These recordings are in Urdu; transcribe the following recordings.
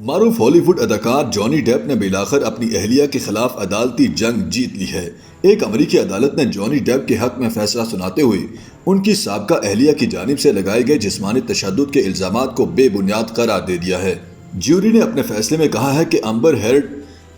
معروف ہالی ووڈ اداکار جانی ڈیپ نے بالآخر اپنی اہلیہ کے خلاف عدالتی جنگ جیت لی ہے۔ ایک امریکی عدالت نے جانی ڈیپ کے حق میں فیصلہ سناتے ہوئے ان کی سابقہ اہلیہ کی جانب سے لگائے گئے جسمانی تشدد کے الزامات کو بے بنیاد قرار دے دیا ہے۔ جیوری نے اپنے فیصلے میں کہا ہے کہ امبر ہرڈ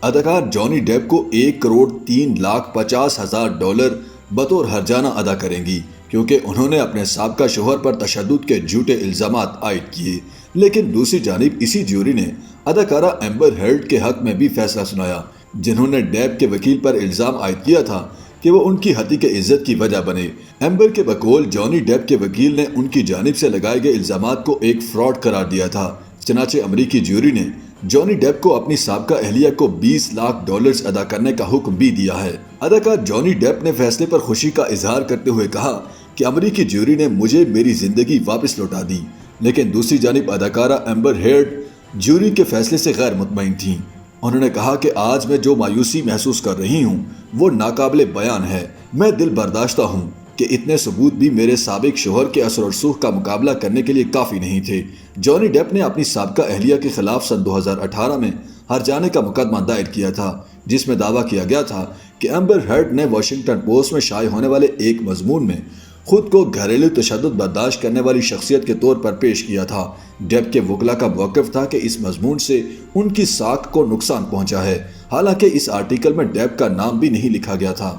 اداکار جانی ڈیپ کو $1,03,50,000 بطور ہرجانہ ادا کریں گی، کیونکہ انہوں نے اپنے سابقہ شوہر پر تشدد کے جھوٹے الزامات عائد کیے۔ لیکن دوسری جانب اسی جیوری نے اداکارہ امبر ہرڈ کے حق میں بھی فیصلہ سنایا، جنہوں نے ڈیپ کے وکیل پر الزام عائد کیا تھا کہ وہ ان کی ہتک عزت کی وجہ بنے۔ امبر کے بقول جانی ڈیپ کے وکیل نے ان کی جانب سے لگائے گئے الزامات کو ایک فراڈ قرار دیا تھا۔ چنانچہ امریکی جیوری نے جانی ڈیپ کو اپنی سابقہ اہلیہ کو $20 لاکھ ادا کرنے کا حکم بھی دیا ہے۔ اداکار جانی ڈیپ نے فیصلے پر خوشی کا اظہار کرتے ہوئے کہا کہ امریکی جیوری نے مجھے میری زندگی واپس لوٹا دی، لیکن دوسری جانب اداکارہ امبر ہرڈ جیوری کے فیصلے سے غیر مطمئن تھیں۔ انہوں نے کہا کہ آج میں جو مایوسی محسوس کر رہی ہوں وہ ناقابل بیان ہے۔ میں دل برداشتہ ہوں کہ اتنے ثبوت بھی میرے سابق شوہر کے اثر و رسوخ کا مقابلہ کرنے کے لیے کافی نہیں تھے۔ جانی ڈیپ نے اپنی سابقہ اہلیہ کے خلاف سن 2018 میں ہرجانے کا مقدمہ دائر کیا تھا، جس میں دعویٰ کیا گیا تھا کہ امبر ہرڈ نے واشنگٹن پوسٹ میں شائع ہونے والے ایک مضمون میں خود کو گھریلو تشدد برداشت کرنے والی شخصیت کے طور پر پیش کیا تھا۔ ڈیپ کے وکلا کا موقف تھا کہ اس مضمون سے ان کی ساکھ کو نقصان پہنچا ہے، حالانکہ اس آرٹیکل میں ڈیپ کا نام بھی نہیں لکھا گیا تھا۔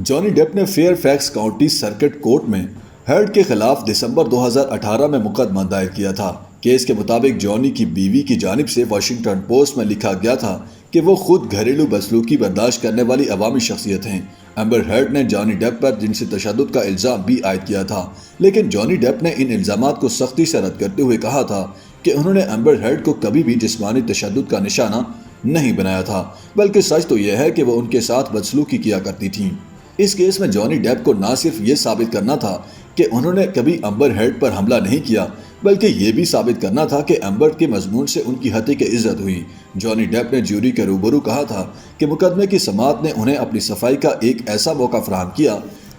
جانی ڈیپ نے Fairfax county circuit court میں ہرڈ کے خلاف دسمبر 2018 میں مقدمہ دائر کیا تھا۔ کیس کے مطابق جانی کی بیوی کی جانب سے واشنگٹن پوسٹ میں لکھا گیا تھا کہ وہ خود گھریلو بدسلوکی برداشت کرنے والی عوامی شخصیت ہیں۔ امبر ہرڈ نے جانی ڈیپ پر جنسی تشدد کا الزام بھی عائد کیا تھا، لیکن جانی ڈیپ نے ان الزامات کو سختی سے رد کرتے ہوئے کہا تھا کہ انہوں نے امبر ہرڈ کو کبھی بھی جسمانی تشدد کا نشانہ نہیں بنایا تھا، بلکہ سچ تو یہ ہے کہ وہ ان کے ساتھ بدسلوکی کیا کرتی تھیں۔ اس کیس میں جانی ڈیپ کو نہ صرف یہ ثابت کرنا تھا کہ انہوں نے کبھی امبر ہرڈ پر حملہ نہیں کیا، بلکہ یہ بھی ثابت کرنا تھا کہ امبر کے مضمون سے ان کی ہتک عزت ہوئی۔ جانی ڈیپ نے جیوری کے روبرو کہا تھا کہ مقدمے کی سماعت نے انہیں اپنی صفائی کا ایک ایسا موقع فراہم کیا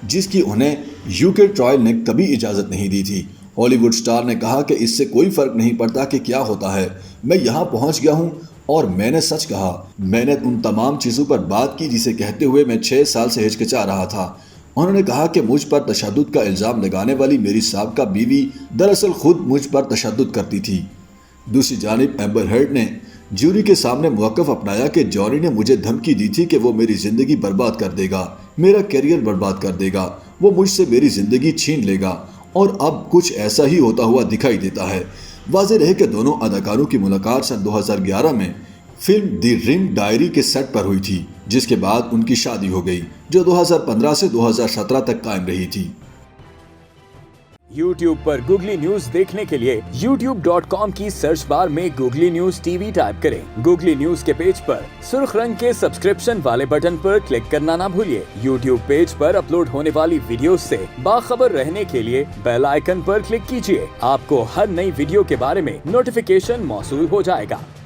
جس کی انہیں یوکے ٹرائل نے کبھی اجازت نہیں دی تھی۔ ہالی ووڈ سٹار نے کہا کہ اس سے کوئی فرق نہیں پڑتا کہ کیا ہوتا ہے، میں یہاں پہنچ گیا ہوں اور میں نے سچ کہا۔ میں نے ان تمام چیزوں پر بات کی جسے کہتے ہوئے میں 6 سال سے ہچکچا رہا تھا۔ انہوں نے کہا کہ مجھ پر تشدد کا الزام لگانے والی میری سابقہ بیوی دراصل خود مجھ پر تشدد کرتی تھی۔ دوسری جانب امبر ہرڈ نے جیوری کے سامنے موقف اپنایا کہ جانی نے مجھے دھمکی دی تھی کہ وہ میری زندگی برباد کر دے گا، میرا کیریئر برباد کر دے گا، وہ مجھ سے میری زندگی چھین لے گا، اور اب کچھ ایسا ہی ہوتا ہوا دکھائی دیتا ہے۔ واضح رہے کہ دونوں اداکاروں کی ملاقات سن 2011 میں فلم دی رنگ ڈائری کے سیٹ پر ہوئی تھی، جس کے بعد ان کی شادی ہو گئی، جو 2015 سے 2017 تک قائم رہی تھی۔ YouTube پر گوگلی نیوز دیکھنے کے لیے youtube.com کی سرچ بار میں googly news T V type کریں۔ گوگلی نیوز کے پیج پر سرخ رنگ کے سبسکرپشن والے بٹن پر کلک کرنا نہ بھولیے۔ YouTube پیج پر اپلوڈ ہونے والی ویڈیوز سے باخبر رہنے کے لیے بیل آئیکن پر کلک کیجیے۔ آپ کو ہر نئی ویڈیو کے بارے میں نوٹیفیکیشن موصول ہو جائے گا۔